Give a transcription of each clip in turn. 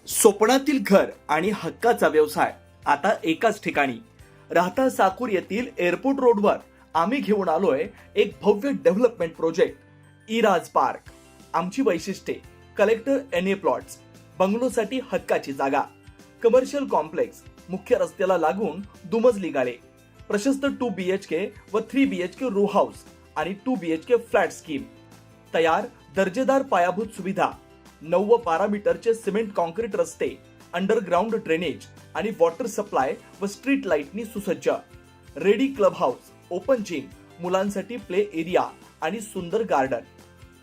स्वप्नातील घर आणि हक्काचा व्यवसाय आता एकाच ठिकाणी. राहता साकूर येथील एअरपोर्ट रोडवर आम्ही घेऊन आलोय एक भव्य डेव्हलपमेंट प्रोजेक्ट इराज पार्क. आमची वैशिष्ट्ये: कलेक्टर एनए प्लॉट्स, बंगलोसाठी हक्काची जागा, कमर्शियल कॉम्प्लेक्स, मुख्य रस्त्याला लागून दुमजली गाळे, प्रशस्त 2 BHK व 3 BHK रो हाऊस आणि 2 BHK फ्लॅट स्कीम. तयार दर्जेदार पायाभूत सुविधा, 9 व 12 मीटरचे सिमेंट कॉन्क्रीट रस्ते, अंडरग्राउंड ड्रेनेज आणि वॉटर सप्लाय व स्ट्रीट लाईटनी सुसज्ज. Ready club house, open gym, मुलांसाठी प्ले एरिया आणि सुंदर गार्डन.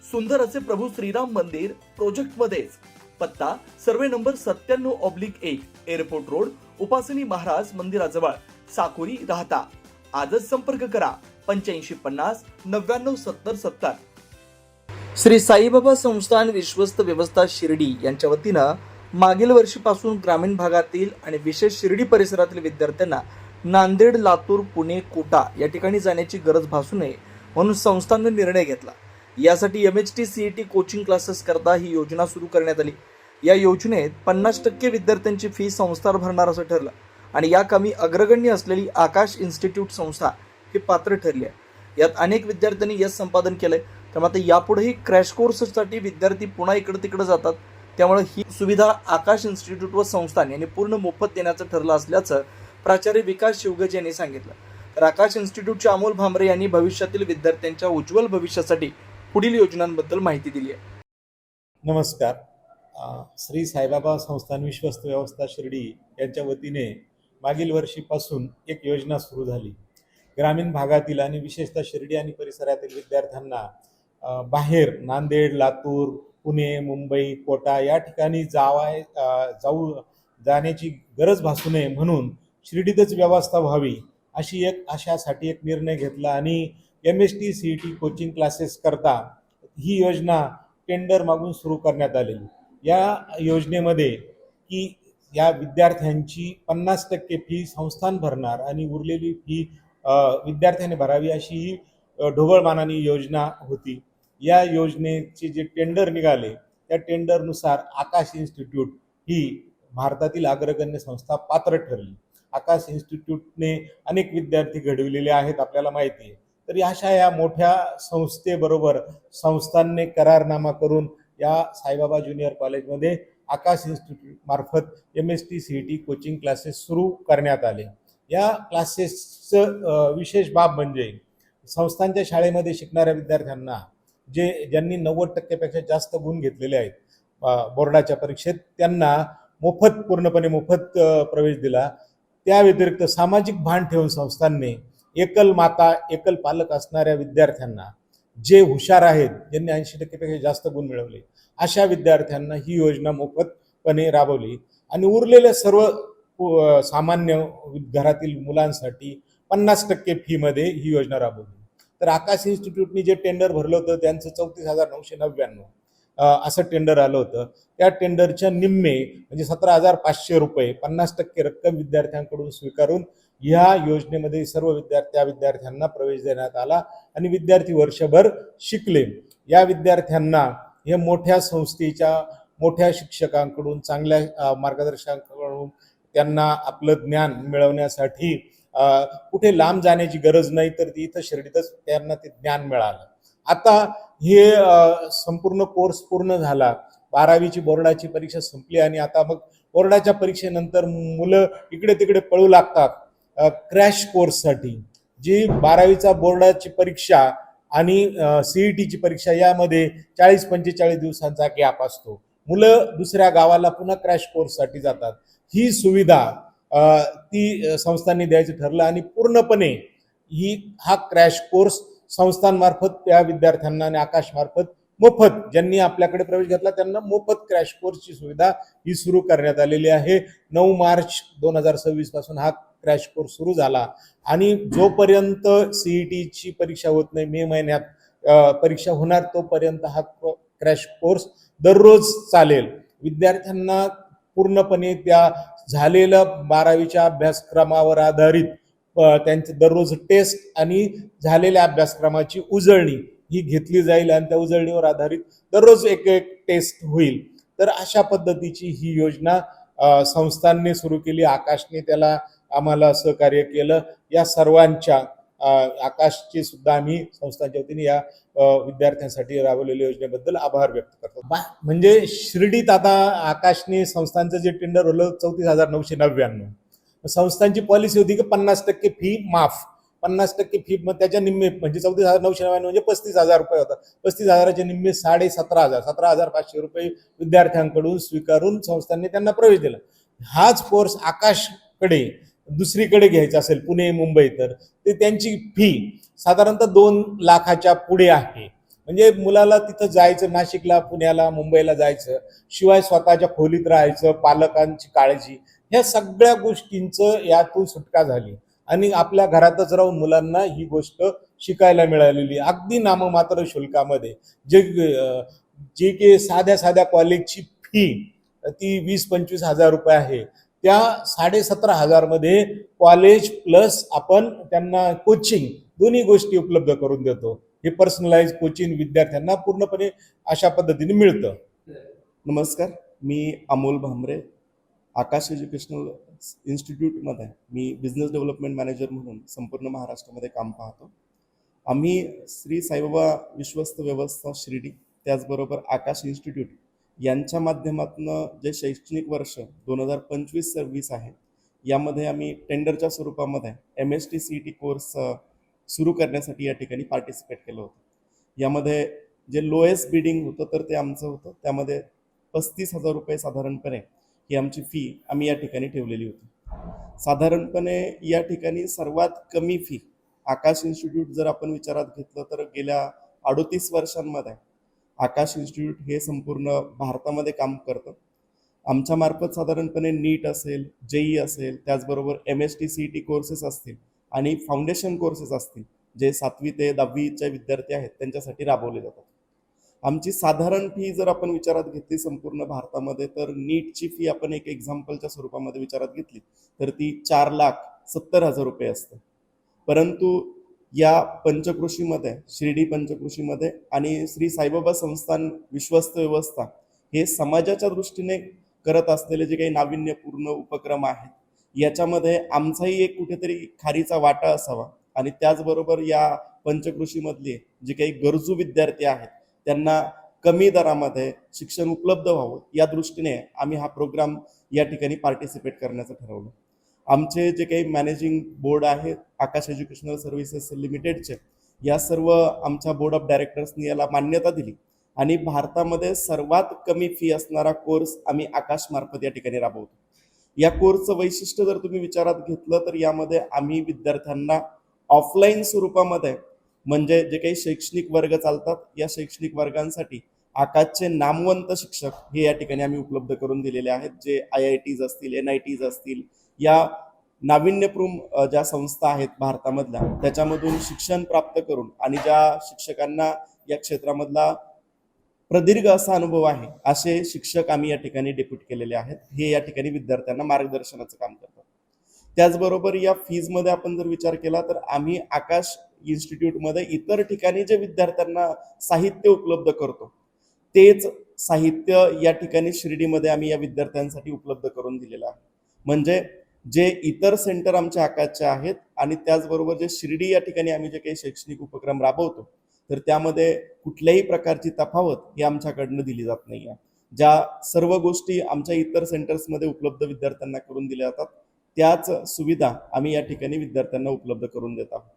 सुंदर असे प्रभू श्रीराम मंदिर प्रोजेक्ट मध्येच. पत्ता: सर्वे नंबर 97/1, एअरपोर्ट रोड, उपासनी महाराज मंदिराजवळ, साकुरी, राहता. आजच संपर्क करा 8550 99 70 70. श्री साईबाबा संस्थान विश्वस्त व्यवस्था शिर्डी यांच्या वतीनं मागील वर्षीपासून ग्रामीण भागातील आणि विशेष शिर्डी परिसरातील विद्यार्थ्यांना नांदेड, लातूर, पुणे, कोटा या ठिकाणी जाण्याची गरज भासू नये म्हणून संस्थानने निर्णय घेतला. यासाठी MHT CET कोचिंग क्लासेस करता ही योजना सुरू करण्यात आली. या योजनेत 50% विद्यार्थ्यांची फी संस्था भरणार असं ठरलं आणि या कामी अग्रगण्य असलेली आकाश इन्स्टिट्यूट संस्था ही पात्र ठरली आहे. यात अनेक विद्यार्थ्यांनी यश संपादन केलंय. त्यामुळे आता यापुढेही क्रॅश कोर्ससाठी विद्यार्थी पुन्हा इकडे तिकडे जातात. त्यामुळे ही सुविधा आकाश इन्स्टिट्यूट व संस्थान यांनी पूर्ण मोफत देण्याचं ठरलं असल्याचं प्राचार्य विकास शिवगज यांनी सांगितलं. तर आकाश इन्स्टिट्यूटचे अमोल भांबरे यांनी भविष्यातील विद्यार्थ्यांच्या उज्ज्वल भविष्यासाठी पुढील योजनांबद्दल माहिती दिली आहे. नमस्कार. श्री साईबाबा संस्थान विश्वस्त व्यवस्था शिर्डी यांच्या वतीने मागील वर्षीपासून एक योजना सुरू झाली. ग्रामीण भागातील आणि विशेषतः शिर्डी आणि परिसरातील विद्यार्थ्यांना बाहेर नांदेड, लातूर, पुणे, मुंबई, कोटा या ठिकाणी जाण्याची गरज भासू नये म्हणून शिर्डीतच व्यवस्था व्हावी अशासाठी एक निर्णय घेतला आणि MHT CET कोचिंग क्लासेस करता ही योजना टेंडर मागून सुरू करण्यात आलेली. या योजनेमध्ये की या विद्यार्थ्यांची 50% फी संस्थान भरणार आणि उरलेली फी विद्यार्थ्यांनी भरावी अशी ही ढोबळमानाने योजना होती. या योजनेचे जे टेंडर निघाले त्या टेंडरनुसार आकाश इन्स्टिट्यूट ही भारतातील अग्रगण्य संस्था पात्र ठरली. आकाश इन्स्टिट्यूटने अनेक विद्यार्थी घडविलेले आहेत, आपल्याला माहिती आहे. तर अशा या मोठ्या संस्थेबरोबर संस्थांनी करारनामा करून या साईबाबा ज्युनियर कॉलेजमध्ये आकाश इन्स्टिट्यूट मार्फत MHT CET कोचिंग क्लासेस सुरू करण्यात आले. या क्लासेसचं विशेष बाब म्हणजे संस्थांच्या शाळेमध्ये शिकणाऱ्या विद्यार्थ्यांना ज्यांनी 90% पेक्षा जास्त गुण घेतलेले आहेत बोर्डाच्या परीक्षेत त्यांना पूर्णपणे मोफत प्रवेश दिला. त्या व्यतिरिक्त सामाजिक भान ठेवून संस्थांनी एकल माता एकल पालक असणाऱ्या विद्यार्थ्यांना, जे हुशार आहेत, ज्यांनी 80% पेक्षा जास्त गुण मिळवले, अशा विद्यार्थ्यांना ही योजना मोफतपणे राबवली आणि उरलेल्या सर्व सामान्य घरातील मुलांसाठी 50% फीमध्ये ही योजना राबवली. तर आकाश इन्स्टिट्यूटनी जे टेंडर भरलं होतं त्यांचं 34,999 असं टेंडर आलं होतं. त्या टेंडरच्या निम्मे म्हणजे 17,500 रुपये 50% रक्कम विद्यार्थ्यांकडून स्वीकारून या योजनेमध्ये सर्व विद्यार्थ्यांना प्रवेश देण्यात आला आणि विद्यार्थी वर्षभर शिकले. या विद्यार्थ्यांना हे मोठ्या संस्थेच्या मोठ्या शिक्षकांकडून, चांगल्या मार्गदर्शकांकडून त्यांना आपलं ज्ञान मिळवण्यासाठी कुठे लांब जाण्याची गरज नाही, तर ती इथं शिर्डीतच त्यांना ते ज्ञान मिळालं. आता हे संपूर्ण कोर्स पूर्ण झाला. 12वीची बोर्डाची परीक्षा संपली आणि आता मग बोर्डाच्या परीक्षेनंतर मुलं इकडे तिकडे पळू लागतात क्रॅश कोर्ससाठी. जी 12वीचा बोर्डाची परीक्षा आणि CETची परीक्षा यामध्ये 40-45 दिवसांचा गॅप असतो. मुलं दुसऱ्या गावाला पुन्हा क्रॅश कोर्ससाठी जातात. ही सुविधा ती संस्थांनी द्यायचं ठरलं आणि पूर्णपणे हा क्रॅश कोर्स संस्थांमार्फत त्या विद्यार्थ्यांना आणि आकाशमार्फत मोफत, ज्यांनी आपल्याकडे प्रवेश घेतला त्यांना मोफत क्रॅश कोर्सची सुविधा ही सुरू करण्यात आलेली आहे. 9 मार्च 2026 पासून हा क्रॅश कोर्स सुरू झाला आणि जोपर्यंत CETची परीक्षा होत नाही, मे महिन्यात परीक्षा होणार, तोपर्यंत हा क्रॅश कोर्स दररोज चालेल. विद्यार्थ्यांना पूर्णपणे त्या झालेल्या 12वीच्या अभ्यासक्रमावर आधारित त्यांचे दररोज टेस्ट आणि झालेल्या अभ्यासक्रमाची उजळणी ही घेतली जाईल आणि त्या उजळणीवर आधारित दररोज एक टेस्ट होईल. तर अशा पद्धतीची ही योजना संस्थांनी सुरू केली. आकाशने त्याला आम्हाला सहकार्य केलं. या सर्वांच्या आकाशची सुद्धा आम्ही संस्थांच्या वतीने या विद्यार्थ्यांसाठी राबवलेल्या योजनेबद्दल आभार व्यक्त करतो. म्हणजे शिर्डीत आता आकाशने संस्थांचं जे टेंडर होलं 34,999. संस्थांची पॉलिसी होती की 50% फी माफ, 50% फी, मग त्याच्या निम्मे म्हणजे 34,999 म्हणजे 35,000 रुपये होता. 35,000चे निम्मे 17,500, 17,500 रुपये विद्यार्थ्यांकडून स्वीकारून संस्थांनी त्यांना प्रवेश दिला. हाच कोर्स आकाशकडे दुसरीकडे घ्यायचा असेल, पुणे मुंबई, तर ते त्यांची फी साधारणतः 2 लाखाच्या पुढे आहे. म्हणजे मुलाला तिथं जायचं, नाशिकला, पुण्याला, मुंबईला जायचं, शिवाय स्वतःच्या खोलीत राहायचं, पालकांची काळजी, ह्या सगळ्या गोष्टींचं यातून सुटका झाली आणि आपल्या घरातच राहून मुलांना ही गोष्ट शिकायला मिळालेली. अगदी नाममात्र शुल्कामध्ये जे की साध्या कॉलेजची फी ती 20-25 हजार रुपये आहे, त्या 17,500 मध्ये कॉलेज प्लस आपण त्यांना कोचिंग दोन्ही गोष्टी उपलब्ध करून देतो. हे पर्सनलाइज कोचिंग विद्यार्थ्यांना पूर्णपणे अशा पद्धतीने मिळतं. नमस्कार, मी अमोल भामरे, आकाश एज्युकेशनल इन्स्टिट्यूटमध्ये मी बिझनेस डेव्हलपमेंट मॅनेजर म्हणून संपूर्ण महाराष्ट्रामध्ये काम पाहतो. आम्ही श्री साईबाबा विश्वस्त व्यवस्था शिर्डी, त्याचबरोबर आकाश इन्स्टिट्यूट यांच्या माध्यमातून जे शैक्षणिक वर्ष 2025-26 आहे, यामध्ये आम्ही टेंडरच्या स्वरूपामध्ये MST-CET कोर्स सुरू करण्यासाठी या ठिकाणी पार्टिसिपेट केलं होतं. यामध्ये जे लोएस्ट बिडिंग होतं तर ते आमचं होतं. त्यामध्ये 35,000 रुपये साधारणपणे ही आमची फी आम्ही या ठिकाणी ठेवलेली होती. साधारणपणे या ठिकाणी सर्वात कमी फी आकाश इन्स्टिट्यूट जर आपण विचारात घेतलं तर गेल्या 38 वर्षांमध्ये आकाश इन्स्टिट्यूट हे संपूर्ण भारतामध्ये काम करतं. आमच्या मार्फत साधारणपणे नीट असेल, JEE असेल, त्याचबरोबर MST-CET कोर्सेस असतील आणि फाउंडेशन कोर्सेस असतील, जे 7वी ते 10वीचे विद्यार्थी आहेत त्यांच्यासाठी राबवले जातात. आमची साधारण फी जर आपण विचारात घेतली संपूर्ण भारतामध्ये, तर नीटची फी आपण एक एक्झाम्पलच्या स्वरूपामध्ये विचारात घेतली तर ती 4,70,000 रुपये असते. परंतु या पंचकृषीमध्ये, शिर्डी पंचकृषीमध्ये आणि श्री साईबाबा संस्थान विश्वस्त व्यवस्था हे समाजाच्या दृष्टीने करत असलेले जे काही नाविन्यपूर्ण उपक्रम आहेत, याच्यामध्ये आमचाही एक कुठेतरी खारीचा वाटा असावा आणि त्याचबरोबर या पंचकृषीमधले जे काही गरजू विद्यार्थी आहेत त्यांना कमी दरामध्ये शिक्षण उपलब्ध व्हावं, या दृष्टीने आम्ही हा प्रोग्राम या ठिकाणी पार्टिसिपेट करण्याचं ठरवलं. आमचे जे काही मॅनेजिंग बोर्ड आहे आकाश एज्युकेशनल सर्व्हिसेस लिमिटेडचे, या सर्व आमच्या बोर्ड ऑफ डायरेक्टर्सनी याला मान्यता दिली आणि भारतामध्ये सर्वात कमी फी असणारा कोर्स आम्ही आकाश मार्फत या ठिकाणी राबवतो. या कोर्सचं वैशिष्ट्य जर तुम्ही विचारात घेतलं तर यामध्ये आम्ही विद्यार्थ्यांना ऑफलाईन स्वरूपामध्ये, म्हणजे जे काही शैक्षणिक वर्ग चालतात, या शैक्षणिक वर्गांसाठी आकाशचे नामवंत शिक्षक हे या ठिकाणी आम्ही उपलब्ध करून दिलेले आहेत, जे IITs असतील, NITs असतील, या नाविन्यपूर्ण ज्या संस्था आहेत भारतामधल्या त्याच्यामधून शिक्षण प्राप्त करून आणि ज्या शिक्षकांना या क्षेत्रामधला प्रदीर्घ असा अनुभव आहे असे शिक्षक आम्ही या ठिकाणी डेप्यूट केलेले आहेत. हे या ठिकाणी विद्यार्थ्यांना मार्गदर्शनाचं काम करतात. त्याचबरोबर या फीजमध्ये आपण जर विचार केला तर आम्ही आकाश इन्स्टिट्यूटमध्ये इतर ठिकाणी जे विद्यार्थ्यांना साहित्य उपलब्ध करतो तेच साहित्य या ठिकाणी शिर्डीमध्ये आम्ही या विद्यार्थ्यांसाठी उपलब्ध करून दिलेलं आहे. म्हणजे जे इतर सेंटर आमच्या आकाशचे आहेत आणि त्याचबरोबर जे शिर्डी या ठिकाणी आम्ही जे काही शैक्षणिक उपक्रम राबवतो तर त्यामध्ये कुठल्याही प्रकारची तफावत ही आमच्याकडनं दिली जात नाही आहे. ज्या सर्व गोष्टी आमच्या इतर सेंटर्समध्ये उपलब्ध विद्यार्थ्यांना करून दिल्या जातात त्याच सुविधा आम्ही या ठिकाणी विद्यार्थ्यांना उपलब्ध करून देत आहोत.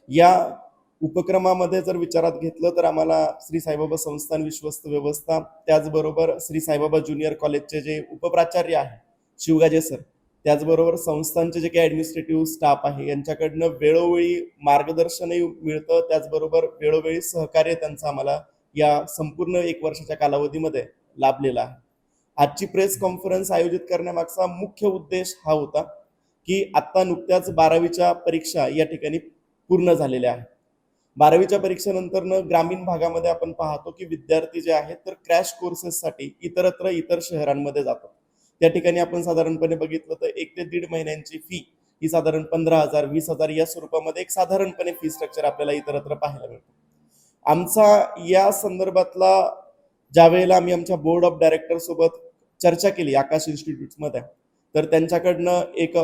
या उपक्रमामध्ये जर विचारात घेतलं तर आम्हाला श्री साईबाबा संस्थान विश्वस्त व्यवस्था, त्याचबरोबर श्री साईबाबा ज्युनियर कॉलेजचे जे उपप्राचार्य आहे शिवगाजे सर, त्याचबरोबर संस्थांचे जे काही ॲडमिनिस्ट्रेटिव्ह स्टाफ आहे यांच्याकडनं वेळोवेळी मार्गदर्शनही मिळतं, त्याचबरोबर वेळोवेळी सहकार्य त्यांचं आम्हाला या संपूर्ण 1 वर्षाच्या कालावधीमध्ये लाभलेलं आहे. आजची प्रेस कॉन्फरन्स आयोजित करण्यामागचा मुख्य उद्देश हा होता की आत्ता नुकत्याच 12वीच्या परीक्षा या ठिकाणी पूर्ण झालेल्या आहेत. 12वीच्या परीक्षेनंतरनं ग्रामीण भागामध्ये आपण पाहतो की विद्यार्थी जे आहेत तर क्रॅश कोर्सेससाठी इतर शहरांमध्ये जातात. त्या ठिकाणी आपण साधारणपणे बघितलं तर 1 ते 1.5 महिन्यांची फी ही साधारण 15,000, 20,000 या स्वरूपामध्ये एक साधारणपणे फी स्ट्रक्चर आपल्याला इतरत्र पाहायला मिळतं. आमचा या संदर्भातला ज्या वेळेला आम्ही आमच्या बोर्ड ऑफ डायरेक्टरसोबत चर्चा केली आकाश इन्स्टिट्यूटमध्ये, तर त्यांच्याकडनं एक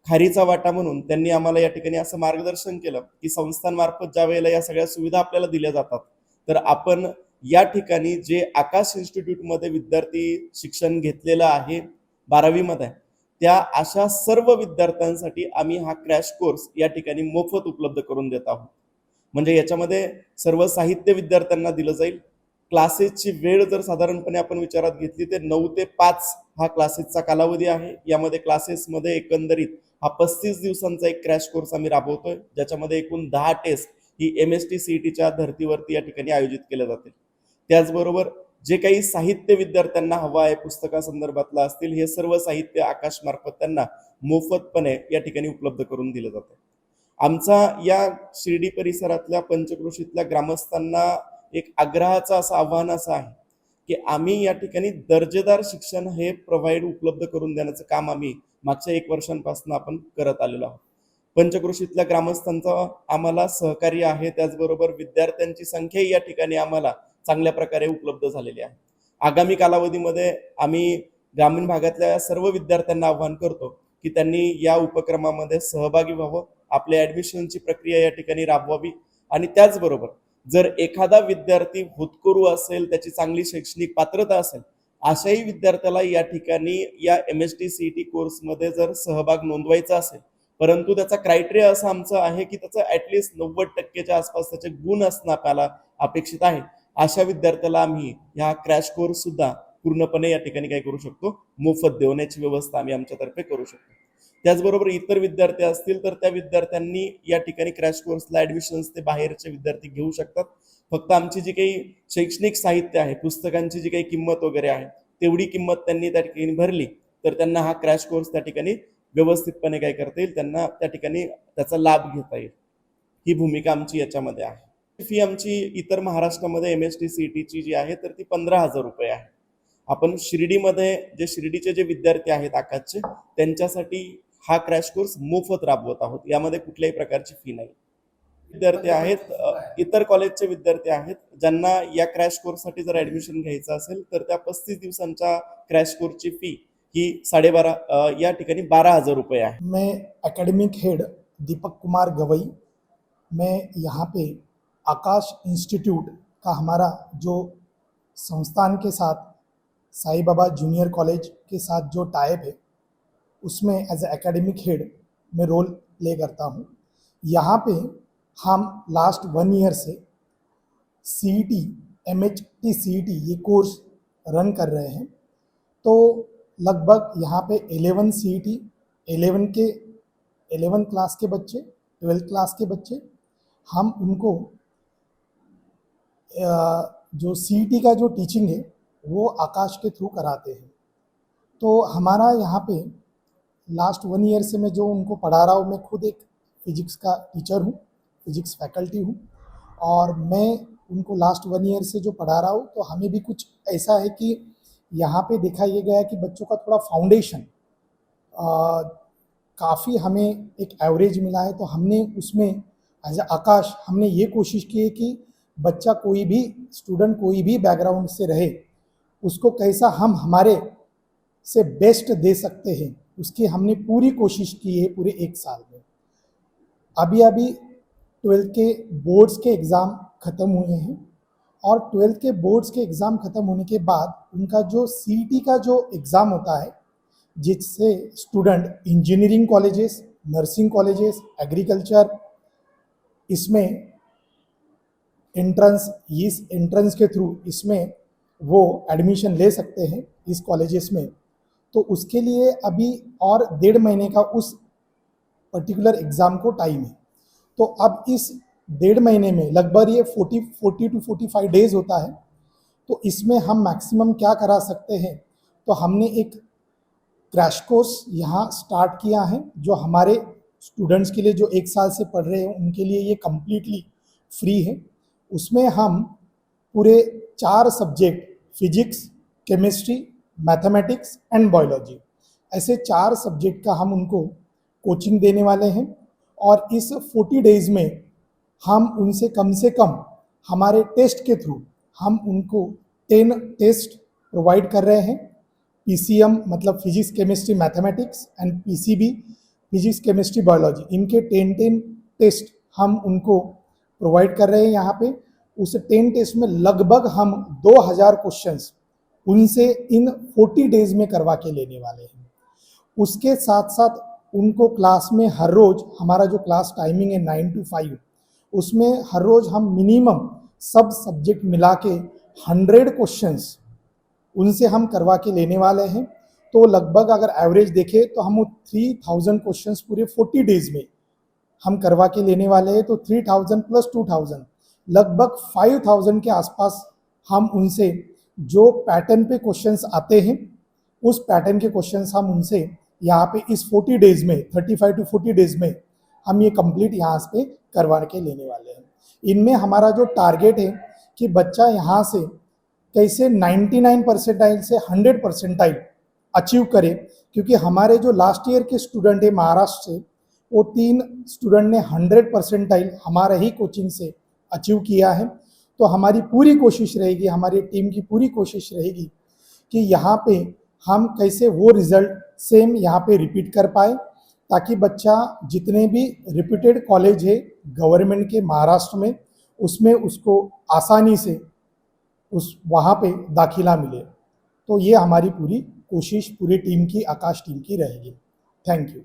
खारीचा वाटा म्हणून त्यांनी आम्हाला या ठिकाणी असं मार्गदर्शन केलं की संस्थांमार्फत ज्या वेळेला या सगळ्या सुविधा आपल्याला दिल्या जातात, तर आपण या ठिकाणी जे आकाश इन्स्टिट्यूटमध्ये विद्यार्थी शिक्षण घेतलेलं आहे 12वीमध्ये, त्या अशा सर्व विद्यार्थ्यांसाठी आम्ही हा क्रॅश कोर्स या ठिकाणी मोफत उपलब्ध करून देत आहोत. म्हणजे याच्यामध्ये सर्व साहित्य विद्यार्थ्यांना दिलं जाईल. क्लासेसची वेळ जर साधारणपणे आपण विचारात घेतली तर 9 ते 5 हा क्लासेसचा कालावधी आहे. यामध्ये क्लासेसमध्ये एकंदरीत हा 35 दिवसांचा एक क्रॅश कोर्स आम्ही राबवतोय, ज्याच्यामध्ये एकूण 10 टेस्ट ही MST CETच्या धर्तीवरती या ठिकाणी आयोजित केल्या जातील. त्याचबरोबर जे काही साहित्य विद्यार्थ्यांना हवं आहे पुस्तकासंदर्भातलं असतील, हे सर्व साहित्य आकाश मार्फत त्यांना मोफतपणे या ठिकाणी उपलब्ध करून दिलं जातं. आमचा या शिर्डी परिसरातल्या पंचक्रोशीतल्या ग्रामस्थांना एक आग्रहाचं असं आव्हान असं आहे की आम्ही या ठिकाणी दर्जेदार शिक्षण हे उपलब्ध करून देण्याचं काम आम्ही मागच्या 1 वर्षांपासून आपण करत आलेलो आहोत. पंचक्रोशीतल्या ग्रामस्थांचं आम्हाला सहकार्य आहे, त्याचबरोबर विद्यार्थ्यांची संख्या या ठिकाणी आम्हाला चांगल्या प्रकारे उपलब्ध झालेली आहे. आगामी कालावधीमध्ये आम्ही ग्रामीण भागातल्या सर्व विद्यार्थ्यांना आवाहन करतो की त्यांनी या उपक्रमामध्ये सहभागी व्हावं, आपल्या ॲडमिशनची प्रक्रिया या ठिकाणी राबवावी आणि त्याचबरोबर जर एखादा विद्यार्थी होतकरू असेल, त्याची चांगली शैक्षणिक पात्रता असेल, अशाही विद्यार्थ्याला या ठिकाणी या MST CET कोर्समध्ये जर सहभाग नोंदवायचा असेल, परंतु त्याचा क्रायटेरिया असा आमचा आहे की त्याचं ॲटलिस्ट 90% आसपास त्याचे गुण असणं आपल्याला अपेक्षित आहे. अशा विद्यार्थ्याला आम्ही ह्या क्रॅश कोर्स सुद्धा पूर्णपणे या ठिकाणी काय करू शकतो, मोफत देण्याची व्यवस्था आम्ही आमच्यातर्फे करू शकतो. त्याचबरोबर इतर विद्यार्थी असतील तर त्या विद्यार्थ्यांनी या ठिकाणी क्रॅश कोर्सला ॲडमिशन्स ते बाहेरचे विद्यार्थी घेऊ शकतात. फक्त आमची जी काही शैक्षणिक साहित्य आहे, पुस्तकांची जी काही किंमत वगैरे आहे, तेवढी किंमत त्यांनी त्या ठिकाणी भरली तर त्यांना हा क्रॅश कोर्स त्या ठिकाणी व्यवस्थितपणे काय करता येईल, त्यांना त्या ठिकाणी त्याचा लाभ घेता येईल. ही भूमिका आमची याच्यामध्ये आहे. फी आमची इतर महाराष्ट्रामध्ये MST CETची जी आहे तर ती 15,000 रुपये आहे. आपण शिर्डीमध्ये शिर्डीचे जे विद्यार्थी आहेत आकाशचे, त्यांच्यासाठी हा क्रॅश कोर्स मोफत राबवत आहोत. यामध्ये कुठल्याही प्रकारची फी नाही. विद्यार्थी आहेत, इतर कॉलेजचे विद्यार्थी आहेत, ज्यांना या क्रॅश कोर्ससाठी जर ॲडमिशन घ्यायचं असेल तर त्या 35 दिवसांच्या क्रॅश कोर्सची फी ही 12,500 या ठिकाणी 12,000 रुपये आहे. मैं एकेडमिक हेड दीपक कुमार गवई, मैं यहाँ पे आकाश इंस्टीट्यूट का हमारा जो संस्थान के साथ साईं बाबा जूनियर कॉलेज के साथ जो टाइप है, उसमें एज ए एकेडमिक हेड मैं रोल प्ले करता हूँ. यहाँ पे हम लास्ट 1 ईयर से CET MST CET ये कोर्स रन कर रहे हैं. तो लगभग यहाँ पे 11 CET 11 क्लास के बच्चे, 12 क्लास के बच्चे, हम उनको जो CET का जो टीचिंग है वो आकाश के थ्रू कराते हैं. तो हमारा यहाँ पे लास्ट 1 ईयर से मैं जो उनको पढ़ा रहा हूँ, मैं खुद एक फिजिक्स का टीचर हूँ, फिजिक्स फैकल्टी हूँ, और मैं उनको लास्ट 1 ईयर से जो पढ़ा रहा हूँ. तो हमें भी कुछ ऐसा है कि यहाँ पे देखा ये गया कि बच्चों का थोड़ा फाउंडेशन काफ़ी हमें एक एवरेज मिला है. तो हमने उसमें एज आकाश हमने ये कोशिश की है कि बच्चा कोई भी स्टूडेंट कोई भी बैकग्राउंड से रहे, उसको कैसा हम हमारे से बेस्ट दे सकते हैं, उसकी हमने पूरी कोशिश की है पूरे 1 साल में. अभी 12th के बोर्ड्स के एग्ज़ाम ख़त्म हुए हैं, और 12th के बोर्ड्स के एग्ज़ाम ख़त्म होने के बाद उनका जो CET का जो एग्ज़ाम होता है, जिससे student engineering colleges, nursing colleges, agriculture, इसमें इस एंट्रेंस के थ्रू इसमें वो एडमिशन ले सकते हैं इस कॉलेजेस में. तो उसके लिए अभी और 1.5 महीने का उस पर्टिकुलर एग्ज़ाम को टाइम है. तो अब इस 1.5 महीने में लगभग ये 40 to 45 डेज़ होता है. तो इसमें हम मैक्सिमम क्या करा सकते हैं, तो हमने एक क्रैश कोर्स यहाँ स्टार्ट किया है, जो हमारे स्टूडेंट्स के लिए जो 1 साल से पढ़ रहे हैं उनके लिए ये कम्प्लीटली फ्री है. उसमें हम पूरे 4 subject physics, chemistry, mathematics end biology, ऐसे 4 सब्जेक्ट का हम उनको कोचिंग देने वाले हैं. और इस 40 डेज़ में हम उनसे कम हमारे टेस्ट के थ्रू हम उनको 10 टेस्ट प्रोवाइड कर रहे हैं। PCM मतलब physics chemistry mathematics end PCB physics chemistry biology, इनके 10 टेस्ट हम उनको प्रोवाइड कर रहे हैं यहाँ पे। उस 10 टेस्ट में लगभग हम 2000 क्वेश्चंस उनसे इन 40 डेज में करवा के लेने वाले हैं। उसके साथ साथ उनको क्लास में हर रोज, हमारा जो क्लास टाइमिंग है 9 to 5, उसमें हर रोज हम मिनिमम सब सब्जेक्ट मिला के 100 क्वेश्चंस उनसे हम करवा के लेने वाले हैं। तो लगभग अगर एवरेज देखें तो हम 3000 क्वेश्चंस पूरे 40 डेज में हम करवा के लेने वाले हैं। तो 3000 प्लस 2000 लगभग 5000 के आसपास हम उनसे जो पैटर्न पे क्वेश्चंस आते हैं, उस पैटर्न के क्वेश्चंस हम उनसे यहाँ पे इस 40 डेज में, 35 टू 40 डेज में हम ये कंप्लीट यहाँ पे करवा के लेने वाले हैं। इनमें हमारा जो टारगेट है कि बच्चा यहाँ से कैसे 99 परसेंटाइल से 100 परसेंटाइल अचीव करे, क्योंकि हमारे जो लास्ट ईयर के स्टूडेंट है महाराष्ट्र से, वो 3 स्टूडेंट ने 100 परसेंटाइल हमारे ही कोचिंग से अचीव किया है। तो हमारी पूरी कोशिश रहेगी, हमारी टीम की पूरी कोशिश रहेगी कि यहाँ पे हम कैसे वो रिजल्ट सेम यहाँ पे रिपीट कर पाए, ताकि बच्चा जितने भी रिपीटेड कॉलेज है गवर्नमेंट के महाराष्ट्र में, उसमें उसको आसानी से उस वहाँ पे दाखिला मिले। तो ये हमारी पूरी कोशिश पूरी टीम की, आकाश टीम की रहेगी। Thank you.